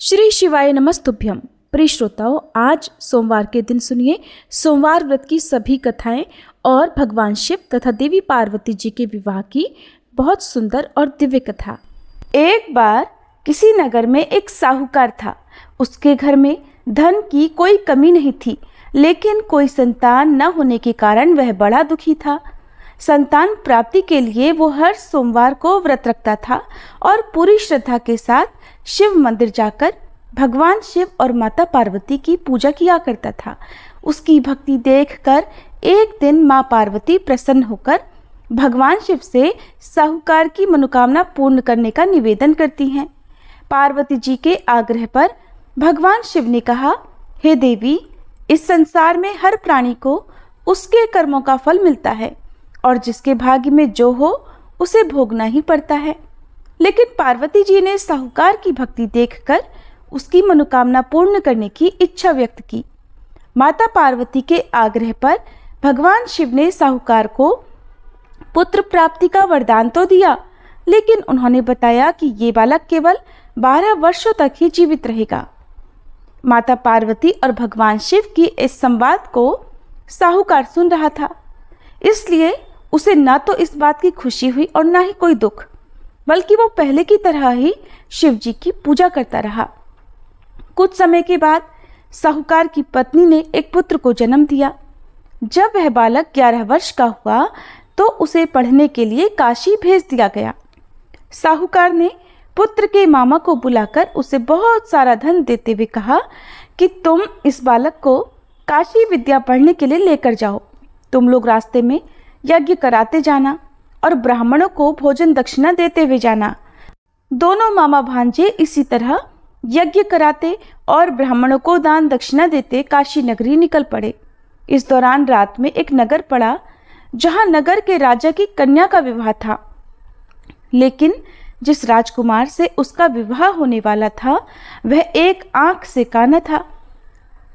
श्री शिवाय नमस्तुभ्यम। प्रिय श्रोताओं, आज सोमवार के दिन सुनिए सोमवार व्रत की सभी कथाएं और भगवान शिव तथा देवी पार्वती जी के विवाह की बहुत सुंदर और दिव्य कथा। एक बार किसी नगर में एक साहूकार था। उसके घर में धन की कोई कमी नहीं थी, लेकिन कोई संतान न होने के कारण वह बड़ा दुखी था। संतान प्राप्ति के लिए वो हर सोमवार को व्रत रखता था और पूरी श्रद्धा के साथ शिव मंदिर जाकर भगवान शिव और माता पार्वती की पूजा किया करता था। उसकी भक्ति देखकर एक दिन माँ पार्वती प्रसन्न होकर भगवान शिव से साहूकार की मनोकामना पूर्ण करने का निवेदन करती हैं। पार्वती जी के आग्रह पर भगवान शिव ने कहा, हे देवी, इस संसार में हर प्राणी को उसके कर्मों का फल मिलता है और जिसके भाग्य में जो हो उसे भोगना ही पड़ता है। लेकिन पार्वती जी ने साहूकार की भक्ति देखकर उसकी मनोकामना पूर्ण करने की इच्छा व्यक्त की। माता पार्वती के आग्रह पर भगवान शिव ने साहूकार को पुत्र प्राप्ति का वरदान तो दिया, लेकिन उन्होंने बताया कि ये बालक केवल 12 वर्षों तक ही जीवित रहेगा। माता पार्वती और भगवान शिव की इस संवाद को साहूकार सुन रहा था, इसलिए उसे ना तो इस बात की खुशी हुई और ना ही कोई दुख, बल्कि वो पहले की तरह ही शिव जी की पूजा करता रहा। कुछ समय के बाद साहूकार की पत्नी ने एक पुत्र को जन्म दिया। जब वह बालक 11 वर्ष का हुआ तो उसे पढ़ने के लिए काशी भेज दिया गया। साहूकार ने पुत्र के मामा को बुलाकर उसे बहुत सारा धन देते हुए कहा कि तुम इस बालक को काशी विद्या पढ़ने के लिए लेकर जाओ। तुम लोग रास्ते में यज्ञ कराते जाना और ब्राह्मणों को भोजन दक्षिणा देते हुए जाना। दोनों मामा भांजे इसी तरह यज्ञ कराते और ब्राह्मणों को दान दक्षिणा देते काशी नगरी निकल पड़े। इस दौरान रात में एक नगर पड़ा जहां नगर के राजा की कन्या का विवाह था, लेकिन जिस राजकुमार से उसका विवाह होने वाला था वह एक आंख से काना था।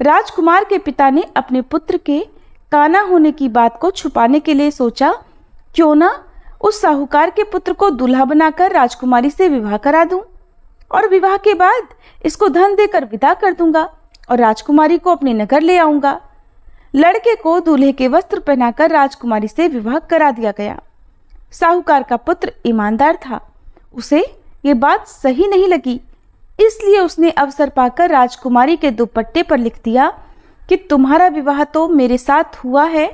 राजकुमार के पिता ने अपने पुत्र के काना होने की बात को छुपाने के लिए सोचा, क्यों ना उस साहूकार के पुत्र को दूल्हा बनाकर राजकुमारी से विवाह करा दूं और विवाह के बाद इसको धन देकर विदा कर दूंगा और राजकुमारी को अपने नगर ले आऊंगा। लड़के को दूल्हे के वस्त्र पहनाकर राजकुमारी से विवाह करा दिया गया। साहूकार का पुत्र ईमानदार था, उसे ये बात सही नहीं लगी, इसलिए उसने अवसर पाकर राजकुमारी के दुपट्टे पर लिख दिया कि तुम्हारा विवाह तो मेरे साथ हुआ है,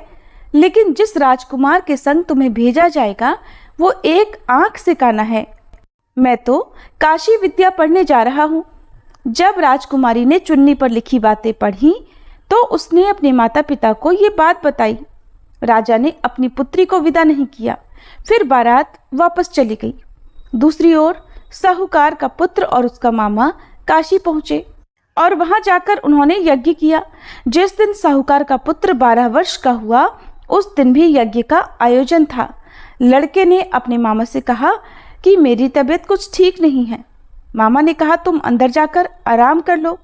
लेकिन जिस राजकुमार के संग तुम्हें भेजा जाएगा वो एक आंख से काना है। मैं तो काशी विद्या पढ़ने जा रहा हूँ। जब राजकुमारी ने चुन्नी पर लिखी बातें पढ़ी तो उसने अपने माता पिता को ये बात बताई। राजा ने अपनी पुत्री को विदा नहीं किया, फिर बारात वापस चली गई। दूसरी ओर साहूकार का पुत्र और उसका मामा काशी पहुंचे और वहां जाकर उन्होंने यज्ञ किया। जिस दिन साहूकार का पुत्र 12 वर्ष का हुआ उस दिन भी यज्ञ का आयोजन था। लड़के ने अपने मामा से कहा कि मेरी तबीयत कुछ ठीक नहीं है। मामा ने कहा, तुम अंदर जाकर आराम कर लो।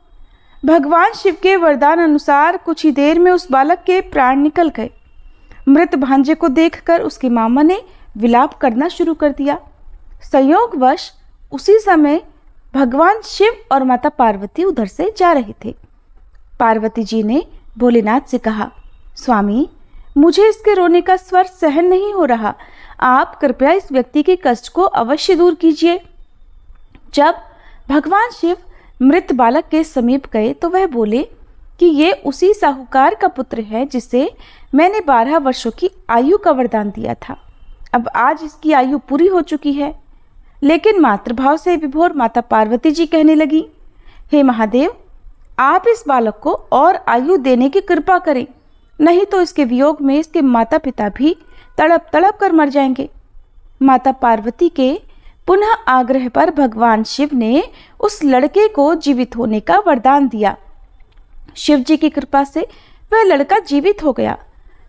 भगवान शिव के वरदान अनुसार कुछ ही देर में उस बालक के प्राण निकल गए। मृत भांजे को देखकर उसके मामा ने विलाप करना शुरू कर दिया। संयोगवश उसी समय भगवान शिव और माता पार्वती उधर से जा रहे थे। पार्वती जी ने भोलेनाथ से कहा, स्वामी, मुझे इसके रोने का स्वर सहन नहीं हो रहा, आप कृपया इस व्यक्ति के कष्ट को अवश्य दूर कीजिए। जब भगवान शिव मृत बालक के समीप गए तो वह बोले कि ये उसी साहूकार का पुत्र है जिसे मैंने 12 वर्षों की आयु का वरदान दिया था। अब आज इसकी आयु पूरी हो चुकी है। लेकिन मातृभाव से विभोर माता पार्वती जी कहने लगी, हे महादेव, आप इस बालक को और आयु देने की कृपा करें, नहीं तो इसके वियोग में इसके माता पिता भी तड़प तड़प कर मर जाएंगे। माता पार्वती के पुनः आग्रह पर भगवान शिव ने उस लड़के को जीवित होने का वरदान दिया। शिव जी की कृपा से वह लड़का जीवित हो गया।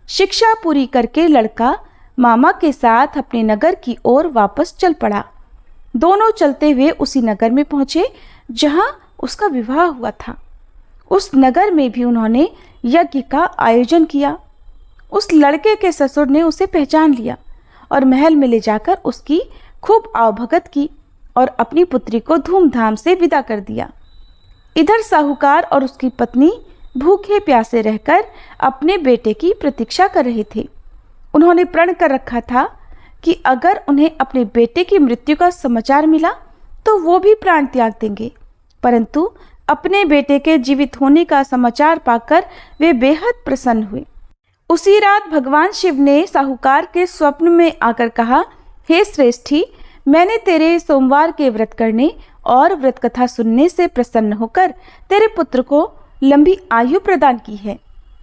शिक्षा पूरी करके लड़का मामा के साथ अपने नगर की ओर वापस चल पड़ा। दोनों चलते हुए उसी नगर में पहुंचे जहां उसका विवाह हुआ था। उस नगर में भी उन्होंने यज्ञ का आयोजन किया। उस लड़के के ससुर ने उसे पहचान लिया और महल में ले जाकर उसकी खूब आवभगत की और अपनी पुत्री को धूमधाम से विदा कर दिया। इधर साहूकार और उसकी पत्नी भूखे प्यासे रहकर अपने बेटे की प्रतीक्षा कर रहे थे। उन्होंने प्रण कर रखा था कि अगर उन्हें अपने बेटे की मृत्यु का समाचार मिला तो वो भी प्राण त्याग देंगे, परंतु अपने बेटे के जीवित होने का समाचार पाकर वे बेहद प्रसन्न हुए। उसी रात भगवान शिव ने साहूकार के स्वप्न में आकर कहा, हे श्रेष्ठी, मैंने तेरे सोमवार के व्रत करने और व्रत कथा सुनने से प्रसन्न होकर तेरे पुत्र को लंबी आयु प्रदान की है।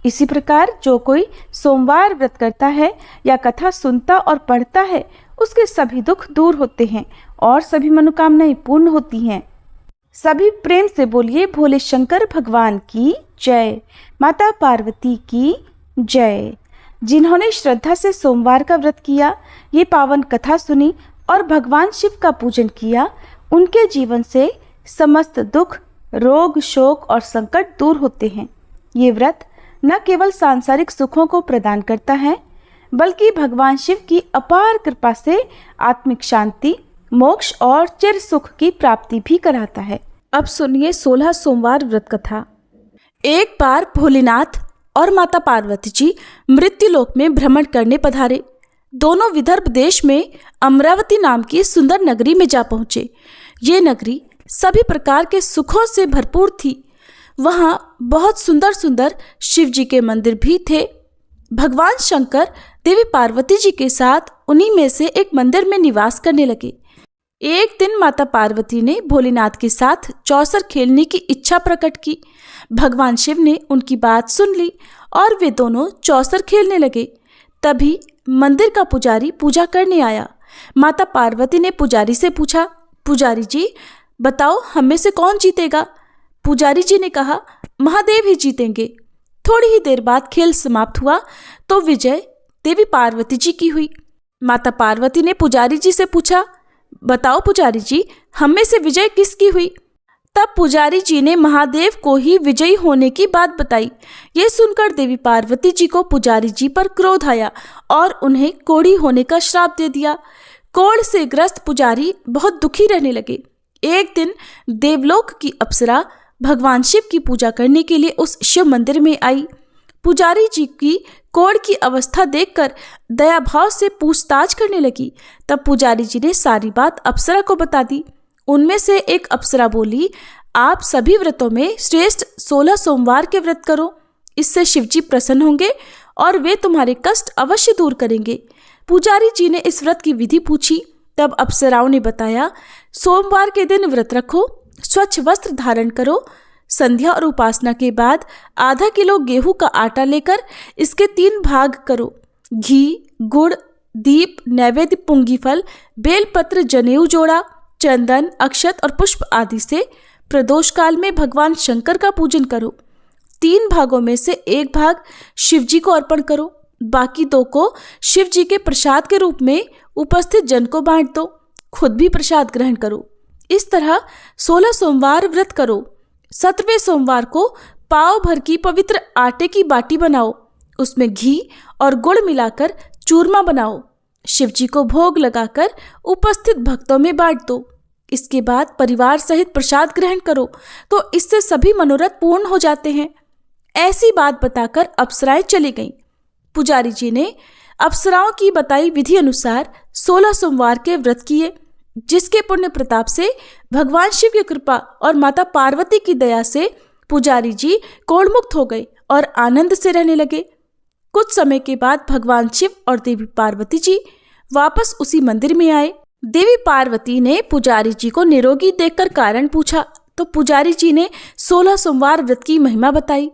इसी प्रकार जो कोई सोमवार व्रत करता है या कथा सुनता और पढ़ता है, उसके सभी दुख दूर होते हैं और सभी मनोकामनाएं पूर्ण होती हैं। सभी प्रेम से बोलिए, भोले शंकर भगवान की जय, माता पार्वती की जय। जिन्होंने श्रद्धा से सोमवार का व्रत किया, ये पावन कथा सुनी और भगवान शिव का पूजन किया, उनके जीवन से समस्त दुख, रोग, शोक और संकट दूर होते हैं। ये व्रत न केवल सांसारिक सुखों को प्रदान करता है, बल्कि भगवान शिव की अपार कृपा से आत्मिक शांति, मोक्ष और चिर सुख की प्राप्ति भी कराता है। अब सुनिए 16 सोमवार व्रत कथा। एक बार भोलेनाथ और माता पार्वती जी मृत्युलोक में भ्रमण करने पधारे। दोनों विदर्भ देश में अमरावती नाम की सुंदर नगरी में जा पहुंचे। ये नगरी सभी प्रकार के सुखों से भरपूर थी। वहाँ बहुत सुंदर सुंदर शिव जी के मंदिर भी थे। भगवान शंकर देवी पार्वती जी के साथ उन्हीं में से एक मंदिर में निवास करने लगे। एक दिन माता पार्वती ने भोलेनाथ के साथ चौसर खेलने की इच्छा प्रकट की। भगवान शिव ने उनकी बात सुन ली और वे दोनों चौसर खेलने लगे। तभी मंदिर का पुजारी पूजा करने आया। माता पार्वती ने पुजारी से पूछा, पुजारी जी बताओ, हम में से कौन जीतेगा? पुजारी जी ने कहा, महादेव ही जीतेंगे। थोड़ी ही देर बाद खेल समाप्त हुआ तो विजय देवी पार्वती जी की हुई। माता पार्वती ने पुजारी जी से पूछा, बताओ पुजारी जी, हम में से विजय किसकी हुई? तब पुजारी जी ने महादेव को ही विजयी होने की बात बताई। ये सुनकर देवी पार्वती जी को पुजारी जी पर क्रोध आया और उन्हें कोढ़ी होने का श्राप दे दिया। कोढ़ से ग्रस्त पुजारी बहुत दुखी रहने लगे। एक दिन देवलोक की अप्सरा भगवान शिव की पूजा करने के लिए उस शिव मंदिर में आई। पुजारी जी की कोढ़ की अवस्था देखकर दया भाव से पूछताछ करने लगी। तब पुजारी जी ने सारी बात अप्सरा को बता दी। उनमें से एक अप्सरा बोली, आप सभी व्रतों में श्रेष्ठ 16 सोमवार के व्रत करो, इससे शिवजी प्रसन्न होंगे और वे तुम्हारे कष्ट अवश्य दूर करेंगे। पुजारी जी ने इस व्रत की विधि पूछी। तब अप्सराओं ने बताया, सोमवार के दिन व्रत रखो, स्वच्छ वस्त्र धारण करो, संध्या और उपासना के बाद आधा किलो गेहूं का आटा लेकर इसके 3 भाग करो। घी, गुड़, दीप, नैवेद्य, पुंगी फल, बेलपत्र, जनेऊ जोड़ा, चंदन, अक्षत और पुष्प आदि से प्रदोष काल में भगवान शंकर का पूजन करो। 3 भागों में से 1 भाग शिव जी को अर्पण करो, बाकी 2 को शिव जी के प्रसाद के रूप में उपस्थित जन को बांट दो। खुद भी प्रसाद ग्रहण करो। इस तरह 16 सोमवार व्रत करो। 17वें सोमवार को पाव भर की पवित्र आटे की बाटी बनाओ, उसमें घी और गुड़ मिलाकर चूरमा बनाओ, शिव जी को भोग लगाकर उपस्थित भक्तों में बांट दो। इसके बाद परिवार सहित प्रसाद ग्रहण करो तो इससे सभी मनोरथ पूर्ण हो जाते हैं। ऐसी बात बताकर अप्सराएं चली गईं। पुजारी जी ने अप्सराओं की बताई विधि अनुसार 16 सोमवार के व्रत किए, जिसके पुण्य प्रताप से भगवान शिव की कृपा और माता पार्वती की दया से पुजारी जी कोढ़मुक्त हो गए और आनंद से रहने लगे। कुछ समय के बाद भगवान शिव और देवी पार्वती जी वापस उसी मंदिर में आए। देवी पार्वती ने पुजारी जी को निरोगी देखकर कारण पूछा तो पुजारी जी ने 16 सोमवार व्रत की महिमा बताई।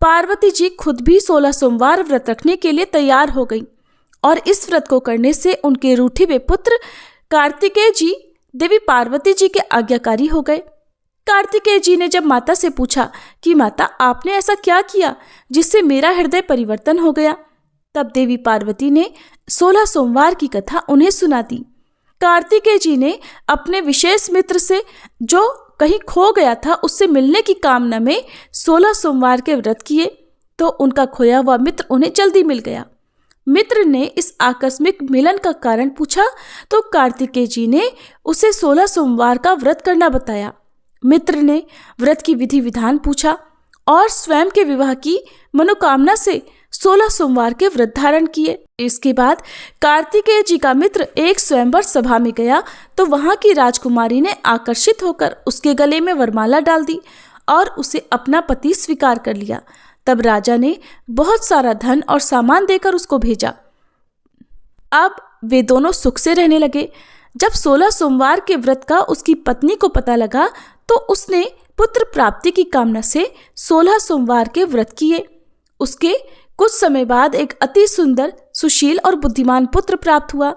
पार्वती जी खुद भी 16 सोमवार व्रत रखने के लिए तैयार हो गईं और इस व्रत को करने से उनके रूठे हुए पुत्र कार्तिकेय जी देवी पार्वती जी के आज्ञाकारी हो गए। कार्तिकेय जी ने जब माता से पूछा कि माता, आपने ऐसा क्या किया जिससे मेरा हृदय परिवर्तन हो गया, तब देवी पार्वती ने 16 सोमवार की कथा उन्हें सुना दी। कार्तिकेय जी ने अपने विशेष मित्र से जो कहीं खो गया था उससे मिलने की कामना में 16 सोमवार के व्रत किए तो उनका खोया हुआ मित्र उन्हें जल्दी मिल गया। मित्र ने इस आकस्मिक मिलन का कारण पूछा तो कार्तिकेय जी ने उसे 16 सोमवार का व्रत करना बताया। मित्र ने व्रत की विधि विधान पूछा और स्वयं के विवाह की मनोकामना से 16 सोमवार के व्रत धारण किए। इसके बाद कार्तिकेय जी का मित्र एक स्वयंवर सभा में गया तो वहां की राजकुमारी ने आकर्षित होकर उसके गले में वरमाला डाल दी और उसे अपना पति स्वीकार कर लिया। तब राजा ने बहुत सारा धन और सामान देकर उसको भेजा। अब वे दोनों सुख से रहने लगे। जब 16 सोमवार के व्रत का उसकी पत्नी को पता लगा तो उसने पुत्र प्राप्ति की कामना से 16 सोमवार के व्रत किए। उसके कुछ समय बाद एक अति सुंदर, सुशील और बुद्धिमान पुत्र प्राप्त हुआ।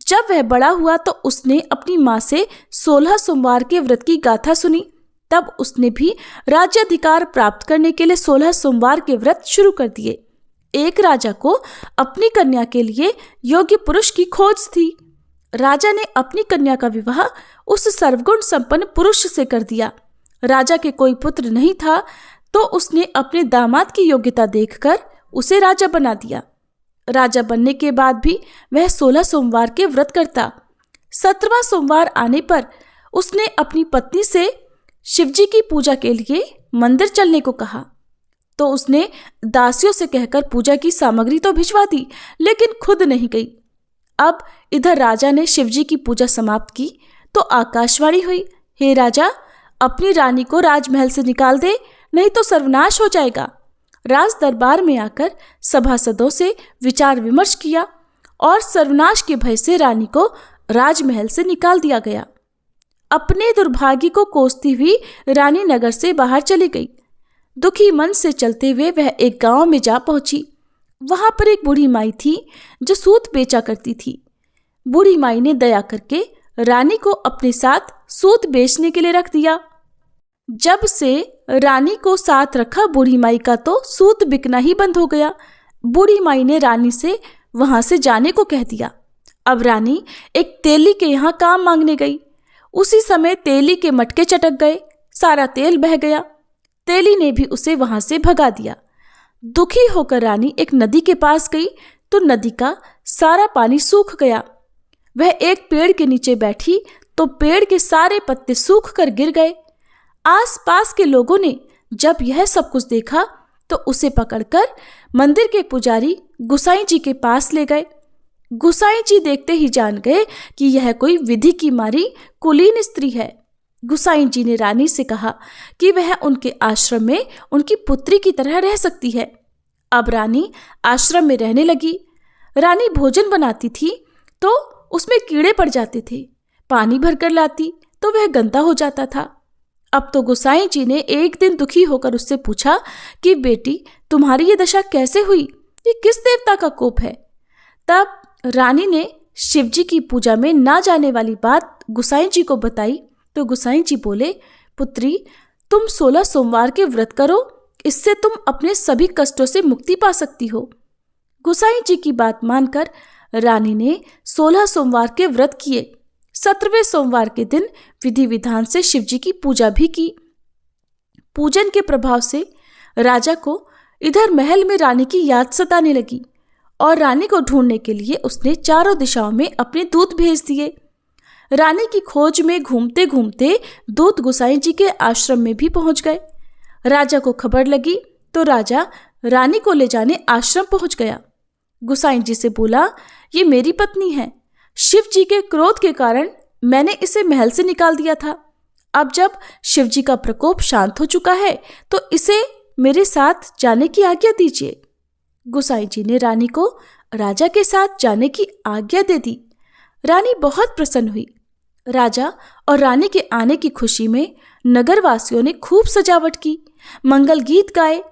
जब वह बड़ा हुआ तो उसने अपनी माँ से 16 सोमवार के व्रत की गाथा सुनी। तब उसने भी राज्याधिकार प्राप्त करने के लिए 16 सोमवार के व्रत शुरू कर दिए। एक राजा को अपनी कन्या के लिए योग्य पुरुष की खोज थी। राजा ने अपनी कन्या का विवाह उस सर्वगुण संपन्न पुरुष से कर दिया। राजा के कोई पुत्र नहीं था तो उसने अपने दामाद की योग्यता देखकर उसे राजा बना दिया। राजा बनने के बाद भी वह 16 सोमवार के व्रत करता। 17वां सोमवार आने पर उसने अपनी पत्नी से शिवजी की पूजा के लिए मंदिर चलने को कहा तो उसने दासियों से कहकर पूजा की सामग्री तो भिजवा दी, लेकिन खुद नहीं गई। अब इधर राजा ने शिवजी की पूजा समाप्त की तो आकाशवाणी हुई, हे राजा, अपनी रानी को राजमहल से निकाल दे, नहीं तो सर्वनाश हो जाएगा। राज दरबार में आकर सभासदों से विचार विमर्श किया और सर्वनाश के भय से रानी को राजमहल से निकाल दिया गया। अपने दुर्भाग्य को कोसती हुई रानी नगर से बाहर चली गई। दुखी मन से चलते हुए वह एक गांव में जा पहुंची। वहां पर एक बूढ़ी माई थी जो सूत बेचा करती थी। बूढ़ी माई ने दया करके रानी को अपने साथ सूत बेचने के लिए रख दिया। जब से रानी को साथ रखा, बूढ़ी माई का तो सूत बिकना ही बंद हो गया। बूढ़ी माई ने रानी से वहां से जाने को कह दिया। अब रानी एक तेली के यहाँ काम मांगने गई। उसी समय तेली के मटके चटक गए, सारा तेल बह गया। तेली ने भी उसे वहां से भगा दिया। दुखी होकर रानी एक नदी के पास गई तो नदी का सारा पानी सूख गया। वह एक पेड़ के नीचे बैठी तो पेड़ के सारे पत्ते सूख कर गिर गए। आसपास के लोगों ने जब यह सब कुछ देखा तो उसे पकड़कर मंदिर के पुजारी गुसाई जी के पास ले गए। गुसाई जी देखते ही जान गए कि यह कोई विधि की मारी कुलीन स्त्री है। गुसाई जी ने रानी से कहा कि वह उनके आश्रम में उनकी पुत्री की तरह रह सकती है। अब रानी आश्रम में रहने लगी। रानी भोजन बनाती थी तो उसमें कीड़े पड़ जाते थे। पानी भरकर लाती तो वह गंदा हो जाता था। अब तो गुसाई जी ने एक दिन दुखी होकर उससे पूछा कि बेटी, तुम्हारी ये दशा कैसे हुई? ये किस देवता का कोप है? तब रानी ने शिवजी की पूजा में ना जाने वाली बात गुसाई जी को बताई तो गुसाई जी बोले, पुत्री, तुम 16 सोमवार के व्रत करो, इससे तुम अपने सभी कष्टों से मुक्ति पा सकती हो। गुसाई जी की बात मानकर रानी ने 16 सोमवार के व्रत किए। 17वें सोमवार के दिन विधि विधान से शिवजी की पूजा भी की। पूजन के प्रभाव से राजा को इधर महल में रानी की याद सताने लगी और रानी को ढूंढने के लिए उसने चारों दिशाओं में अपने दूत भेज दिए। रानी की खोज में घूमते घूमते दूत गुसाई जी के आश्रम में भी पहुंच गए। राजा को खबर लगी तो राजा रानी को ले जाने आश्रम पहुंच गया। गुसाई जी से बोला, ये मेरी पत्नी है। शिव जी के क्रोध के कारण मैंने इसे महल से निकाल दिया था। अब जब शिव जी का प्रकोप शांत हो चुका है तो इसे मेरे साथ जाने की आज्ञा दीजिए। गुसाई जी ने रानी को राजा के साथ जाने की आज्ञा दे दी। रानी बहुत प्रसन्न हुई। राजा और रानी के आने की खुशी में नगरवासियों ने खूब सजावट की, मंगल गीत गाए,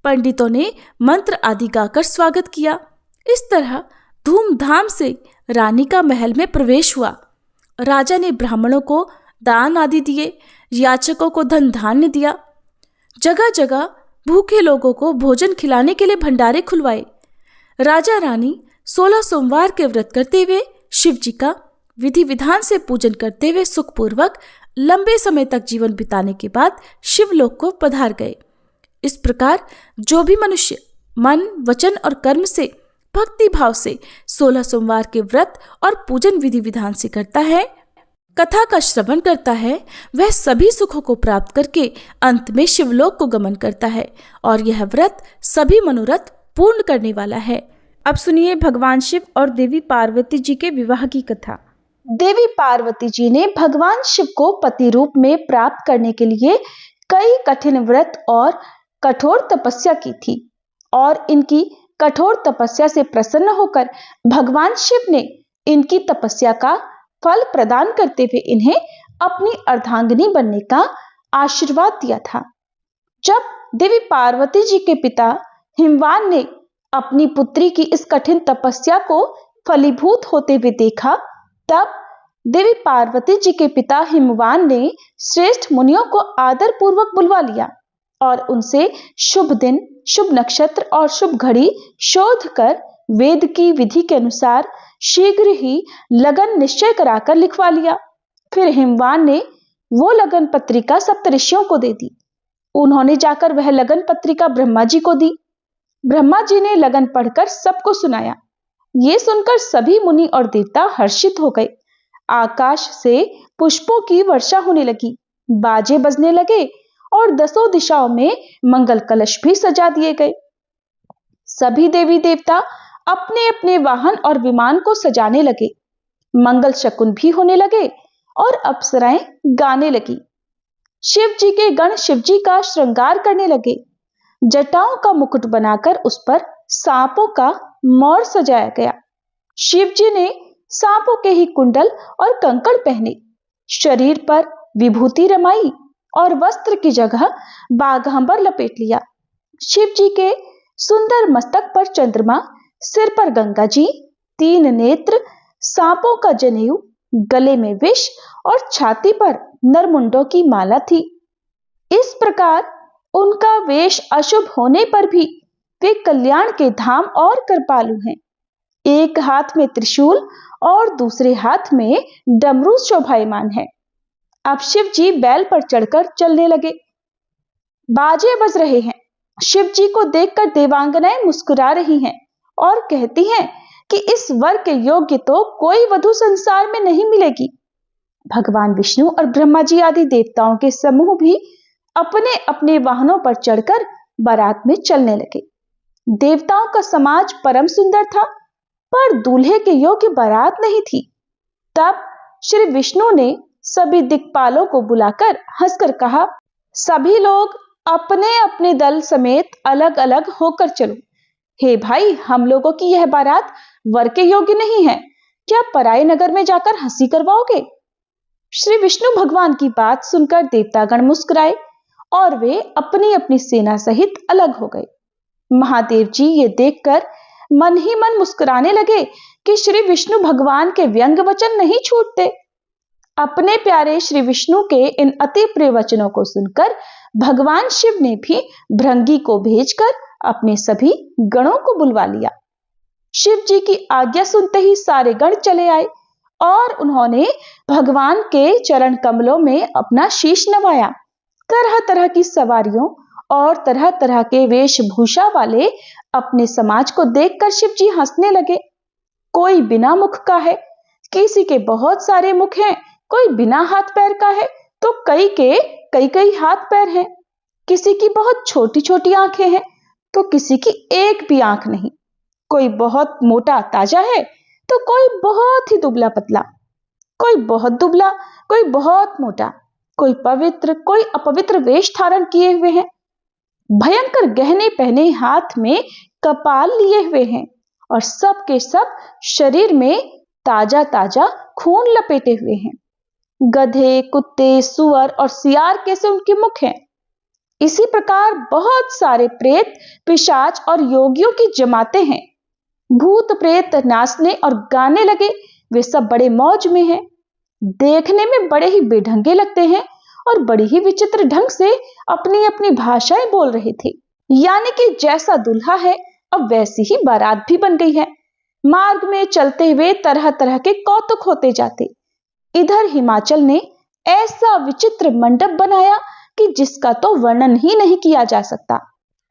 पंडितों ने मंत्र आदि गाकर स्वागत किया। इस तरह धूमधाम से रानी का महल में प्रवेश हुआ। राजा ने ब्राह्मणों को दान आदि दिए, याचकों को धन धान्य दिया। जगह जगह भूखे लोगों को भोजन खिलाने के लिए भंडारे खुलवाए। राजा रानी 16 सोमवार के व्रत करते हुए शिव जी का विधि विधान से पूजन करते हुए सुखपूर्वक लंबे समय तक जीवन बिताने के बाद शिवलोक को पधार गए। इस प्रकार जो भी मनुष्य मन, वचन और कर्म से भक्ति भाव से 16 सोमवार के व्रत और पूजन विधि विधान से करता है, कथा का श्रवण करता है वह सभी सुखों को प्राप्त करके अंत में शिवलोक को गमन करता है और यह व्रत सभी मनोरथ पूर्ण करने वाला है। अब सुनिए भगवान शिव और देवी पार्वती जी के विवाह की कथा। देवी पार्वती जी ने भगवान शिव को पति रूप में प्राप्त करने के लिए कई कठिन व्रत और कठोर तपस्या की थी और इनकी कठोर तपस्या से प्रसन्न होकर भगवान शिव ने इनकी तपस्या का फल प्रदान करते हुए इन्हें अपनी अर्धांगिनी बनने का आशीर्वाद दिया था। जब देवी पार्वती जी के पिता हिमवान ने अपनी पुत्री की इस कठिन तपस्या को फलीभूत होते हुए देखा, तब देवी पार्वती जी के पिता हिमवान ने श्रेष्ठ मुनियों को आदर पूर्वक बुलवा लिया और उनसे शुभ दिन, शुभ नक्षत्र और शुभ घड़ी शोध कर वेद की विधि के अनुसार शीघ्र ही लगन निश्चय कराकर लिखवा लिया। फिर हिमवान ने वो लगन पत्रिका सप्तऋषियों को दे दी। उन्होंने जाकर वह लगन पत्रिका ब्रह्मा जी को दी। ब्रह्मा जी ने लगन पढ़कर सबको सुनाया। ये सुनकर सभी मुनि और देवता हर्षित हो गए। आकाश से पुष्पों की वर्षा होने लगी, बाजे बजने लगे और दसों दिशाओं में मंगल कलश भी सजा दिए गए। सभी देवी देवता अपने अपने वाहन और विमान को सजाने लगे। मंगल शकुन भी होने लगे और अप्सराएं गाने लगी। शिव जी के गण शिव जी का श्रृंगार करने लगे। जटाओं का मुकुट बनाकर उस पर सांपों का मोर सजाया गया। शिव जी ने सांपों के ही कुंडल और कंकड़ पहने, शरीर पर विभूति रमाई और वस्त्र की जगह बाघांबर लपेट लिया। शिव जी के सुंदर मस्तक पर चंद्रमा, सिर पर गंगा जी, 3 नेत्र, सांपों का जनेऊ, गले में विष और छाती पर नरमुंडों की माला थी। इस प्रकार उनका वेश अशुभ होने पर भी वे कल्याण के धाम और कृपालु हैं। एक हाथ में त्रिशूल और दूसरे हाथ में डमरू शोभायमान है। अब शिव जी बैल पर चढ़कर चलने लगे। बाजे बज रहे हैं। शिव जी को देखकर देवांगनाएं मुस्कुरा रही हैं और कहती हैं कि इस वर के योग्य तो कोई वधू संसार में नहीं मिलेगी। भगवान विष्णु और ब्रह्मा जी आदि देवताओं के समूह भी अपने अपने वाहनों पर चढ़कर बारात में चलने लगे। देवताओं का समाज परम सुंदर था, पर दूल्हे के योग्य बारात नहीं थी। तब श्री विष्णु ने सभी दिक्पालों को बुलाकर हंसकर कहा, सभी लोग अपने अपने दल समेत अलग अलग होकर चलो। हे भाई, हम लोगों की यह बारात वर के योग्य नहीं है, क्या पराये नगर में जाकर हंसी करवाओगे? श्री विष्णु भगवान की बात सुनकर देवतागण मुस्कुराए और वे अपनी अपनी सेना सहित अलग हो गए। महादेव जी ये देखकर मन ही मन मुस्कुराने लगे कि श्री विष्णु भगवान के व्यंग वचन नहीं छूटते। अपने प्यारे श्री विष्णु के इन अति प्रिय वचनों को सुनकर भगवान शिव ने भी भृंगी को भेजकर अपने सभी गणों को बुलवा लिया। शिव जी की आज्ञा सुनते ही सारे गण चले आए और उन्होंने भगवान के चरण कमलों में अपना शीश नवाया। तरह तरह की सवारियों और तरह तरह के वेशभूषा वाले अपने समाज को देखकर शिव जी हंसने लगे। कोई बिना मुख का है, किसी के बहुत सारे मुख हैं, कोई बिना हाथ पैर का है तो कई के कई कई हाथ पैर हैं। किसी की बहुत छोटी छोटी आंखें हैं तो किसी की एक भी आंख नहीं। कोई बहुत मोटा ताजा है तो कोई बहुत ही दुबला पतला। कोई बहुत दुबला, कोई बहुत मोटा, कोई पवित्र, कोई अपवित्र वेश धारण किए हुए हैं। भयंकर गहने पहने हाथ में कपाल लिए हुए हैं और सब के सब शरीर में ताजा ताजा खून लपेटे हुए हैं। गधे, कुत्ते, सुअर और सियार कैसे उनके मुख हैं। इसी प्रकार बहुत सारे प्रेत, पिशाच और योगियों की जमाते हैं। भूत प्रेत नाचने और गाने लगे, वे सब बड़े मौज में हैं। देखने में बड़े ही बेढंगे लगते हैं और बड़ी ही विचित्र ढंग से अपनी अपनी भाषाएं बोल रहे थे। यानी कि जैसा दूल्हा है अब वैसी ही बारात भी बन गई है। मार्ग में चलते हुए तरह तरह के कौतुक होते जाते। इधर हिमाचल ने ऐसा विचित्र मंडप बनाया कि जिसका तो वर्णन ही नहीं किया जा सकता।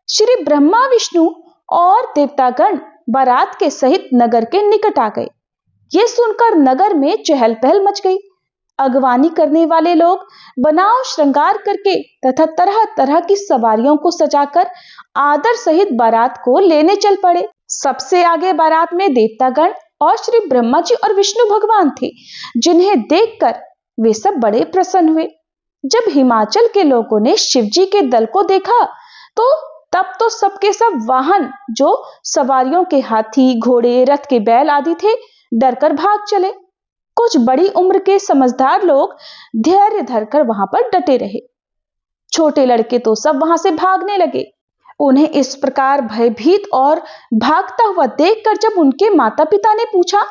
श्री ब्रह्मा, विष्णु और देवतागण बारात के सहित नगर के निकट आ गए। ये सुनकर नगर में चहल पहल मच गई। अगवानी करने वाले लोग बनाव श्रृंगार करके तथा तरह तरह की सवारियों को सजाकर आदर सहित बारात को लेने चल पड़े। सबसे आगे बारात में देवतागण और श्री ब्रह्मा जी और विष्णु भगवान थे, जिन्हें देखकर वे सब बड़े प्रसन्न हुए। जब हिमाचल के लोगों ने शिव जी के दल को देखा तो तब तो सबके सब वाहन, जो सवारियों के हाथी, घोड़े, रथ के बैल आदि थे, डरकर भाग चले। कुछ बड़ी उम्र के समझदार लोग धैर्य धरकर वहां पर डटे रहे। छोटे लड़के तो सब वहां से भागने लगे। उन्हें इस प्रकार भयभीत और भागता हुआ देखकर जब उनके माता पिता ने पूछा,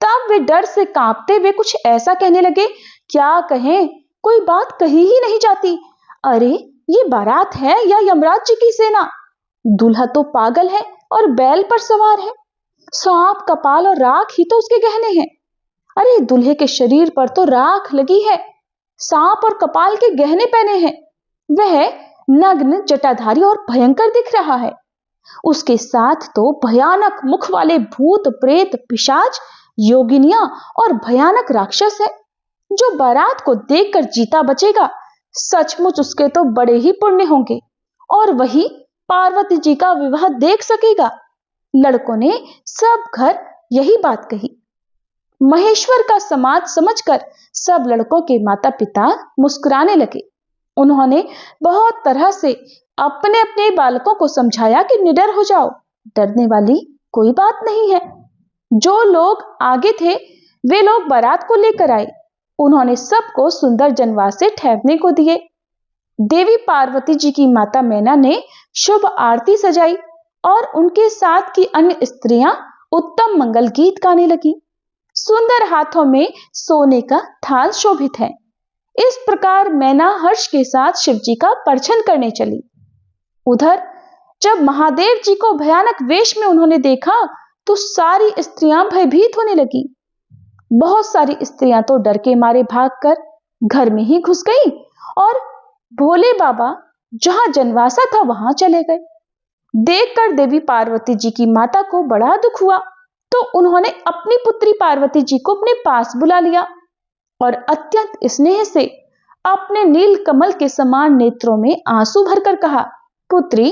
तब वे डर से कांपते हुए कुछ ऐसा कहने लगे, क्या कहें, कोई बात कही ही नहीं जाती। अरे ये बारात है या यमराज जी की सेना? दूल्हा तो पागल है और बैल पर सवार है। सांप, कपाल और राख ही तो उसके गहने हैं। अरे दूल्हे के शरीर पर तो राख लगी है, सांप और कपाल के गहने पहने हैं। वह नग्न, जटाधारी और भयंकर दिख रहा है। उसके साथ तो भयानक मुख वाले भूत, प्रेत, पिशाच, योगिनियां और भयानक राक्षस है। जो बारात को देखकर जीता बचेगा, सचमुच उसके तो बड़े ही पुण्य होंगे और वही पार्वती जी का विवाह देख सकेगा। लड़कों ने सब घर यही बात कही। महेश्वर का समाज समझकर सब लड़कों के माता पिता मुस्कुराने लगे। उन्होंने बहुत तरह से अपने अपने बालकों को समझाया कि निडर हो जाओ, डरने वाली कोई बात नहीं है। जो लोग आगे थे वे लोग बारात को लेकर आए। उन्होंने सबको सुंदर जनवासे ठहरने को दिए। देवी पार्वती जी की माता मैना ने शुभ आरती सजाई और उनके साथ की अन्य स्त्रियां उत्तम मंगल गीत गाने लगी। सुंदर हाथों में सोने का थाल शोभित है। इस प्रकार मैना हर्ष के साथ शिव जी का परछन करने चली। उधर जब महादेव जी को भयानक वेश में उन्होंने देखा तो सारी स्त्रियां भयभीत होने लगी। बहुत सारी स्त्रियां तो डर के मारे भागकर घर में ही घुस गई और भोले बाबा जहां जनवासा था वहां चले गए। देखकर देवी पार्वती जी की माता को बड़ा दुख हुआ तो उन्होंने अपनी पुत्री पार्वती जी को अपने पास बुला लिया और अत्यंत स्नेह से अपने नील कमल के समान नेत्रों में आंसू भरकर कहा, पुत्री,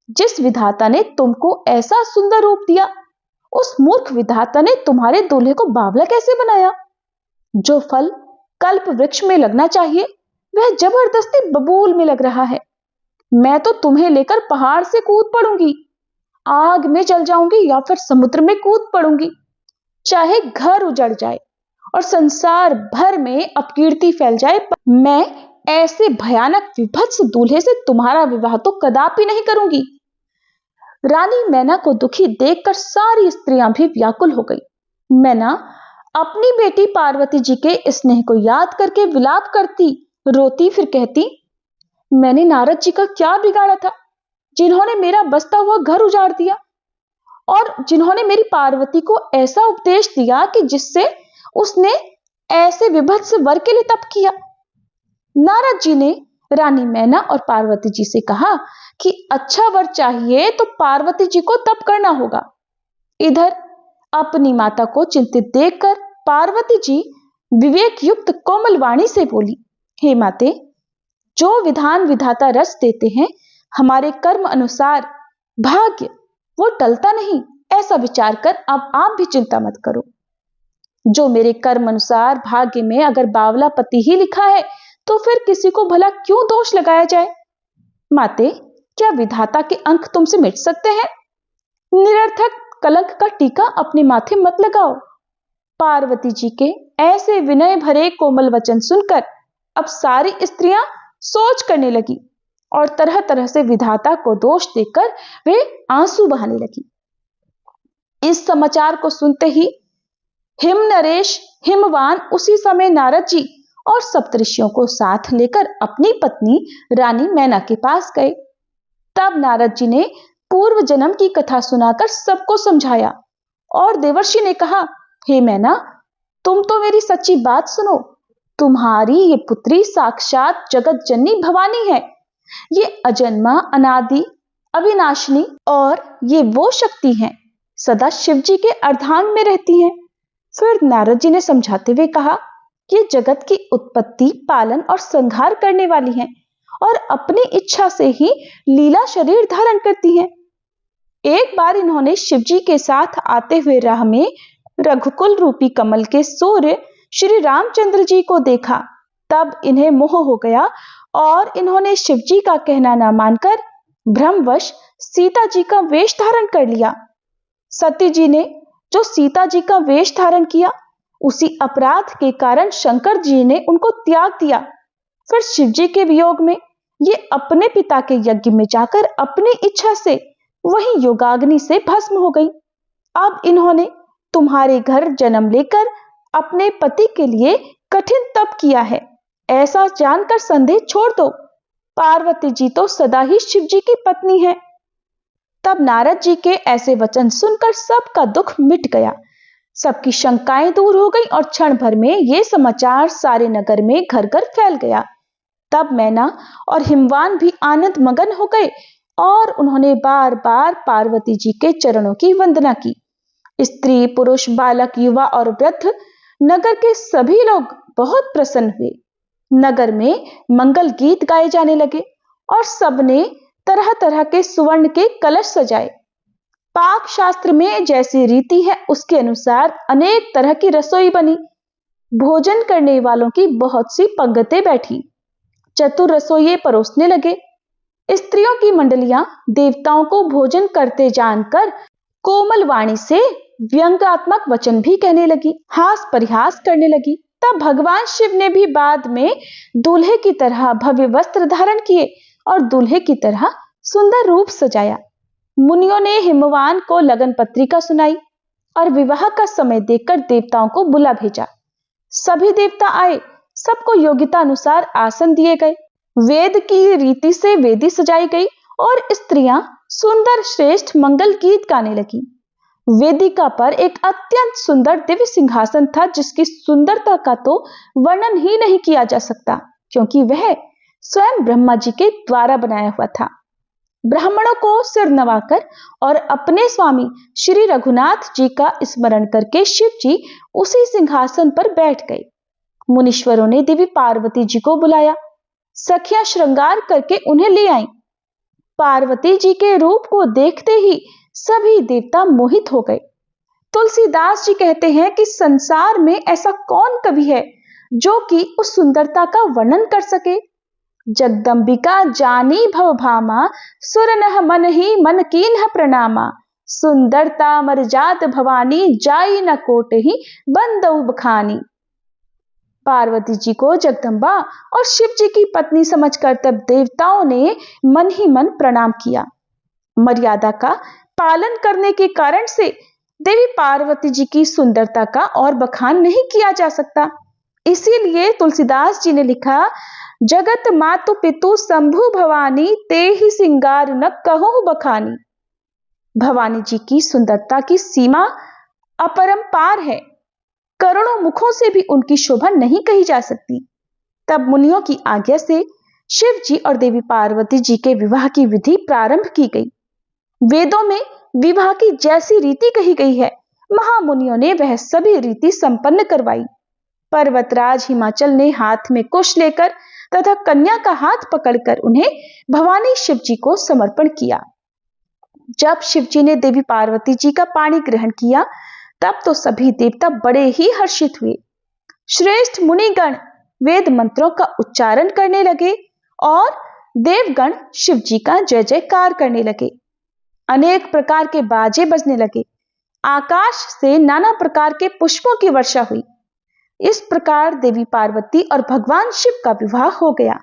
जिस विधाता ने तुमको ऐसा सुंदर रूप दिया, उस मूर्ख विधाता ने तुम्हारे दूल्हे को बावला कैसे बनाया? जो फल कल्प वृक्ष में लगना चाहिए वह जबरदस्ती बबूल में लग रहा है। मैं तो तुम्हें लेकर पहाड़ से कूद पड़ूंगी, आग में जल जाऊंगी या फिर समुद्र में कूद पड़ूंगी, चाहे घर उजड़ जाए और संसार भर में अपकीर्ति फैल जाए, मैं ऐसे भयानक विभत्स दूल्हे से तुम्हारा विवाह तो कदापि नहीं करूंगी। रानी मैना को दुखी देखकर सारी स्त्रियां भी व्याकुल हो गई। मैना अपनी बेटी पार्वती जी के स्नेह को याद करके विलाप करती, रोती, फिर कहती, मैंने नारद जी का क्या बिगाड़ा था, जिन्होंने मेरा बसता हुआ घर उजाड़ दिया और जिन्होंने मेरी पार्वती को ऐसा उपदेश दिया कि जिससे उसने ऐसे विभत्स वर के लिए तप किया। नारद जी ने रानी मैना और पार्वती जी से कहा कि अच्छा वर चाहिए तो पार्वती जी को तप करना होगा। इधर अपनी माता को चिंतित देखकर पार्वती जी विवेक युक्त कोमल वाणी से बोली, हे माते, जो विधान विधाता रस देते हैं, हमारे कर्म अनुसार भाग्य वो टलता नहीं, ऐसा विचार कर अब आप भी चिंता मत करो। जो मेरे कर्म अनुसार भाग्य में अगर बावला पति ही लिखा है तो फिर किसी को भला क्यों दोष लगाया जाए? माते, क्या विधाता के अंक तुमसे मिट सकते हैं? निरर्थक कलंक का टीका अपने माथे मत लगाओ। पार्वती जी के ऐसे विनय भरे कोमल वचन सुनकर अब सारी स्त्रियां सोच करने लगी और तरह तरह से विधाता को दोष देकर वे आंसू बहाने लगी। इस समाचार को सुनते ही हिम नरेश हिमवान उसी समय नारद जी और सप्तऋषियों को साथ लेकर अपनी पत्नी रानी मैना के पास गए। तब नारद जी ने पूर्व जन्म की कथा सुनाकर सबको समझाया और देवर्षि ने कहा, हे मैना, तुम तो मेरी सच्ची बात सुनो। तुम्हारी ये पुत्री साक्षात जगत जननी भवानी है। ये अजन्मा, अनादि, अविनाशिनी और ये वो शक्ति हैं सदा शिव जी के अर्धांग में रहती हैं। फिर नारद जी ने समझाते हुए कहा, ये जगत की उत्पत्ति, पालन और संहार करने वाली हैं और अपनी इच्छा से ही लीला शरीर धारण करती हैं। एक बार इन्होंने शिवजी के साथ आते हुए राह में रघुकुल रूपी कमल के सूर्य श्री रामचंद्र जी को देखा। तब इन्हें मोह हो गया और इन्होंने शिवजी का कहना न मानकर भ्रमवश सीता जी का वेश धारण कर लिया। सती जी ने जो सीता जी का वेश धारण किया, उसी अपराध के कारण शंकर जी ने उनको त्याग दिया। फिर शिवजी के वियोग में ये अपने पिता के यज्ञ में जाकर अपनी इच्छा से वही योगाग्नि से भस्म हो गई। अब इन्होंने तुम्हारे घर जन्म लेकर अपने पति के लिए कठिन तप किया है, ऐसा जानकर संदेह छोड़ दो। पार्वती जी तो सदा ही शिव जी की पत्नी है। तब नारद जी के ऐसे वचन सुनकर सबका दुख मिट गया, सबकी शंकाएं दूर हो गई और क्षण भर में ये समाचार सारे नगर में घर घर फैल गया। तब मैना और हिमवान भी आनंद मगन हो गए और उन्होंने बार बार पार्वती जी के चरणों की वंदना की। स्त्री, पुरुष, बालक, युवा और वृद्ध, नगर के सभी लोग बहुत प्रसन्न हुए। नगर में मंगल गीत गाए जाने लगे और सबने तरह तरह के सुवर्ण के कलश सजाए। पाक शास्त्र में जैसी रीति है उसके अनुसार अनेक तरह की रसोई बनी। भोजन करने वालों की बहुत सी पंगतें बैठी। चतुर रसोइये परोसने लगे। स्त्रियों की मंडलियां देवताओं को भोजन करते जानकर कोमल वाणी से व्यंग्यात्मक वचन भी कहने लगी, हास परिहास करने लगी। तब भगवान शिव ने भी बाद में दूल्हे की तरह भव्य वस्त्र धारण किए और दूल्हे की तरह सुंदर रूप सजाया। मुनियों ने हिमवान को लगन पत्रिका सुनाई और विवाह का समय देखकर देवताओं को बुला भेजा। सभी देवता आए, सबको योग्यता अनुसार आसन दिए गए। वेद की रीति से वेदी सजाई गई और स्त्रियां सुंदर श्रेष्ठ मंगल गीत गाने लगी। वेदिका पर एक अत्यंत सुंदर दिव्य सिंहासन था, जिसकी सुंदरता का तो वर्णन ही नहीं किया जा सकता, क्योंकि वह स्वयं ब्रह्मा जी के द्वारा बनाया हुआ था। ब्राह्मणों को सिर नवाकर और अपने स्वामी श्री रघुनाथ जी का स्मरण करके शिव जी उसी सिंहासन पर बैठ गए। मुनीश्वरों ने देवी पार्वती जी को बुलाया। सखियां श्रृंगार करके उन्हें ले आईं। पार्वती जी के रूप को देखते ही सभी देवता मोहित हो गए। तुलसीदास जी कहते हैं कि संसार में ऐसा कौन कवि है जो कि उस सुंदरता का वर्णन कर सके। जगदम्बिका जानी भवभामा, सुरनह मन ही मन कीन्ह प्रणामा। सुंदरता मरजात भवानी, जाई न कोट ही बंदउ बखानी। पार्वती जी को जगदम्बा और शिव जी की पत्नी समझकर तब देवताओं ने मन ही मन प्रणाम किया। मर्यादा का पालन करने के कारण से देवी पार्वती जी की सुंदरता का और बखान नहीं किया जा सकता। इसीलिए तुलसीदास जी ने लिखा, जगत मातु पितु शंभु भवानी, ते ही सिंगार न कहूं बखानी। भवानी जी की सुंदरता की सीमा अपरंपार है, करोड़ों मुखों से भी उनकी शोभा नहीं कही जा सकती। तब मुनियों की आज्ञा से शिव जी और देवी पार्वती जी के विवाह की विधि प्रारंभ की गई। वेदों में विवाह की जैसी रीति कही गई है, महामुनियों ने वह सभी रीति संपन्न करवाई। पर्वतराज हिमाचल ने हाथ में कुश लेकर तथा कन्या का हाथ पकड़कर उन्हें भवानी शिव जी को समर्पण किया। जब शिव जी ने देवी पार्वती जी का पाणी ग्रहण किया, तब तो सभी देवता बड़े ही हर्षित हुए। श्रेष्ठ मुनिगण वेद मंत्रों का उच्चारण करने लगे और देवगण शिव जी का जय जयकार करने लगे। अनेक प्रकार के बाजे बजने लगे। आकाश से नाना प्रकार के पुष्पों की वर्षा हुई। इस प्रकार देवी पार्वती और भगवान शिव का विवाह हो गया।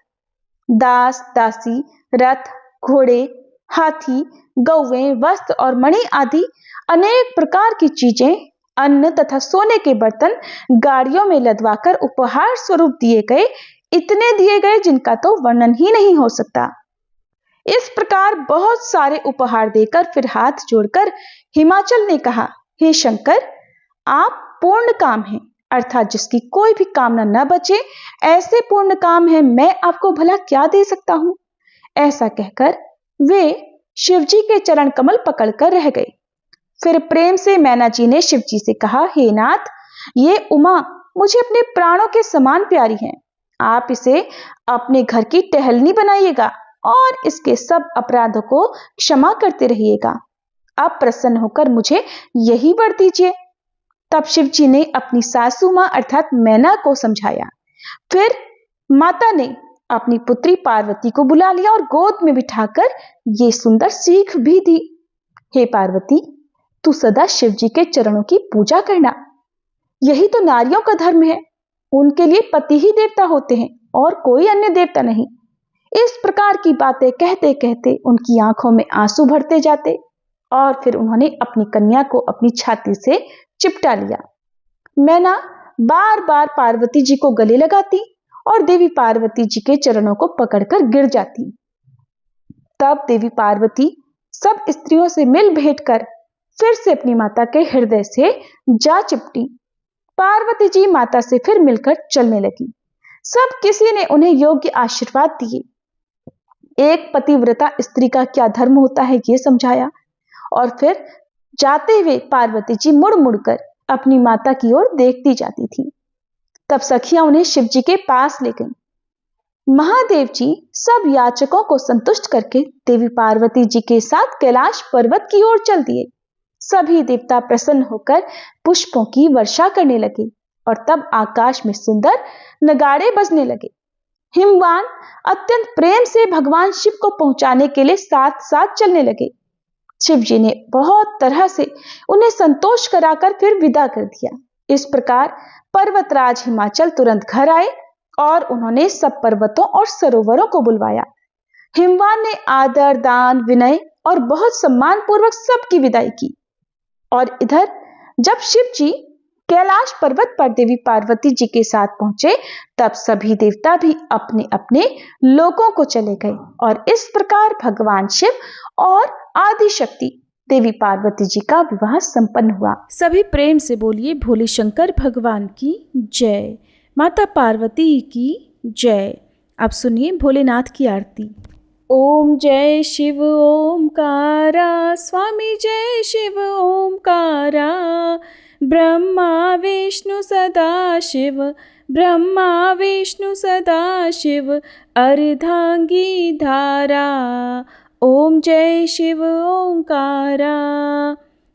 दास, दासी, रथ, घोड़े, हाथी, गौवें, वस्त्र और मणि आदि अनेक प्रकार की चीजें, अन्न तथा सोने के बर्तन गाड़ियों में लदवाकर उपहार स्वरूप दिए गए। इतने दिए गए जिनका तो वर्णन ही नहीं हो सकता। इस प्रकार बहुत सारे उपहार देकर फिर हाथ जोड़कर हिमाचल ने कहा, हे शंकर, आप पूर्ण काम हैं, अर्थात जिसकी कोई भी कामना न बचे, ऐसे पूर्ण काम है, मैं आपको भला क्या दे सकता हूं। ऐसा कहकर वे शिवजी के चरण कमल पकड़कर रह गए। फिर प्रेम से मैना जी ने शिवजी से कहा, हे नाथ, ये उमा मुझे अपने प्राणों के समान प्यारी है। आप इसे अपने घर की टहलनी बनाइएगा और इसके सब अपराधों को क्षमा करते रहिएगा। आप प्रसन्न होकर मुझे यही वर दीजिए। तब शिव जी ने अपनी सासू मां अर्थात मैना को समझाया। फिर माता ने अपनी पुत्री पार्वती को बुला लिया और गोद में बिठाकर ये सुंदर सीख भी दी। हे पार्वती, तू सदा शिव जी के चरणों की पूजा करना। यही तो नारियों का धर्म है। उनके लिए पति ही देवता होते हैं और कोई अन्य देवता नहीं। इस प्रकार की बातें कहते कहते उनकी आंखों में आंसू भरते जाते और फिर उन्होंने अपनी कन्या को अपनी छाती से चिपटा लिया। मैना बार बार पार्वती जी को गले लगाती और देवी पार्वती जी के चरणों को पकड़कर गिर जाती। तब देवी पार्वती सब स्त्रियों से मिल भेंट कर फिर से अपनी माता के हृदय से जा चिपटी। पार्वती जी माता से फिर मिलकर चलने लगी। सब किसी ने उन्हें योग्य आशीर्वाद दिए। एक पतिव्रता स्त्री का क्या धर्म होता है ये समझाया और फिर जाते हुए पार्वती जी मुड़ मुड़कर अपनी माता की ओर देखती जाती थी। तब सखियां उन्हें शिव जी के पास ले गईं। महादेव जी सब याचकों को संतुष्ट करके देवी पार्वती जी के साथ कैलाश पर्वत की ओर चल दिए। सभी देवता प्रसन्न होकर पुष्पों की वर्षा करने लगे और तब आकाश में सुंदर नगाड़े बजने लगे। हिमवान अत्यंत प्रेम से भगवान शिव को पहुंचाने के लिए साथ साथ चलने लगे। शिव जी ने बहुत तरह से उन्हें संतोष कराकर फिर विदा कर दिया। इस प्रकार पर्वतराज हिमाचल तुरंत घर आए और उन्होंने सब पर्वतों और सरोवरों को बुलवाया। हिमवान ने आदर, दान, विनय और बहुत सम्मान पूर्वक सबकी विदाई की। और इधर जब शिव जी कैलाश पर्वत पर देवी पार्वती जी के साथ पहुंचे तब सभी देवता भी अपने अपने लोकों को चले गए और इस प्रकार भगवान शिव और आदि शक्ति देवी पार्वती जी का विवाह संपन्न हुआ। सभी प्रेम से बोलिए भोले शंकर भगवान की जय, माता पार्वती की जय। अब सुनिए भोलेनाथ की आरती। ओम जय शिव ओमकारा, स्वामी जय शिव ओमकारा, ब्रह्मा विष्णु सदा शिव, ब्रह्मा विष्णु सदा शिव, अर्धांगी धारा। ओम जय शिव ओंकारा,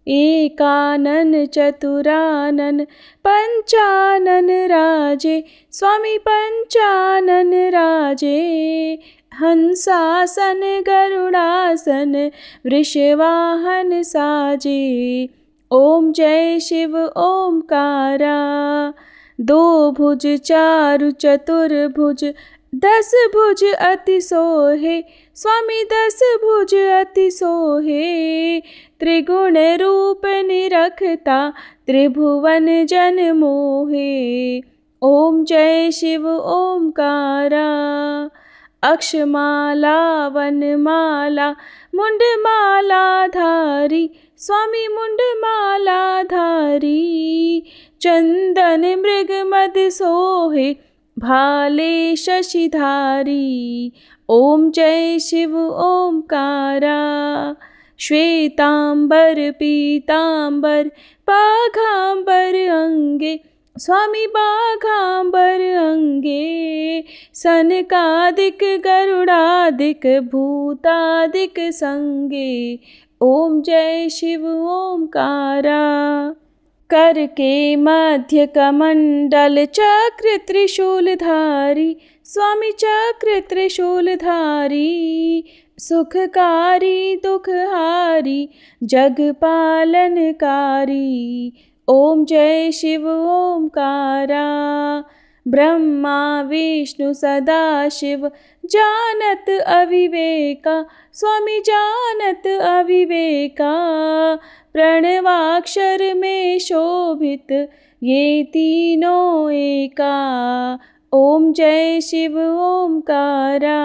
एकानन चतुरानन, पंचानन राजे, स्वामी पंचानन राजे, हंसासन गरुड़ासन, वृषवाहन साजे। ओम जय शिव ओमकारा, दो भुज चारु चतुर्भुज, 10 भुज अति सोहे, स्वामी 10 भुज अति सोहे, त्रिगुण रूप निरखता, त्रिभुवन जन मोहे। ओम जय शिव ओमकारा, अक्षमाला वनमाला, मुंडमाला धारी, स्वामी मुंडमाला धारी, चंदन मृग मद सोहे, भाले शशिधारी। ओम जय शिव ओमकारा, श्वेतांबर पीतांबर, बाघांबर अंगे, स्वामी बाघांबर अंगे, सनकादिक गरुड़ादिक, भूतादिक संगे। ओम जय शिव ओमकारा, कर के मध्य कमंडल, चक्र त्रिशूलधारी, स्वामी चक्र त्रिशूलधारी, सुखकारी दुखहारी, जग पालनकारी। ओम जय शिव ओमकारा, ब्रह्मा विष्णु सदा शिव, जानत अविवेका, स्वामी जानत अविवेका, प्रणवाक्षर में शोभित, ये तीनों एका। ओम जय शिव ओमकारा,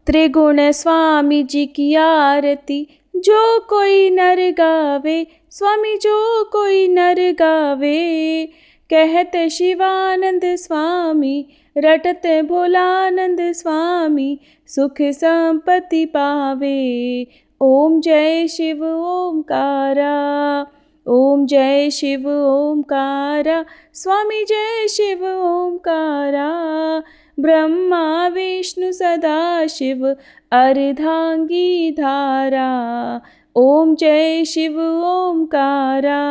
त्रिगुण स्वामी जी की आरती, जो कोई नर गावे, स्वामी जो कोई नर गावे, कहत शिवानंद स्वामी, रटत भोलानंद स्वामी, सुख संपत्ति पावे। ओम जय शिव ओमकारा, ओम जय शिव ओमकारा, स्वामी जय शिव ओमकारा। ब्रह्मा विष्णु सदा शिव, अर्धांगी धारा। ओम जय शिव ओमकारा।